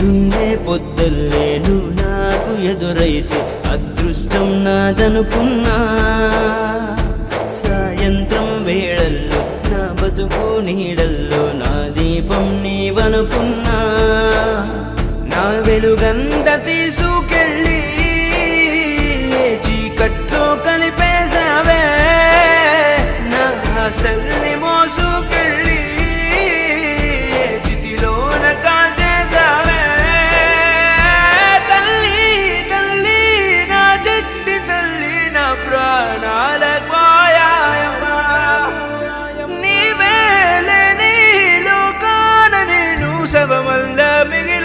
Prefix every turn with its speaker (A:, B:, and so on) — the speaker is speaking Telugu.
A: పొద్దున్నే పొద్దుల్లే నువ్వు నాకు ఎదురైతే అదృష్టం నాదనుకున్నా. సాయంత్రం వేళల్లో నా బతుకు నీడల్లో నా దీపం నీవనుకున్నా. నా వెలుగంత తీసుకెళ్ళి చీకట్లో కలిపేశావే, నా ఆశల్ని మోసుకెళ్ళి చితిలోన కాల్చేశావే. తల్లి తల్లి నా చెట్టి తల్లి నా ప్రాణాల పోయాయమ్మా. నీవే లేని లోకాన నేను శవమల్ల మిగిలి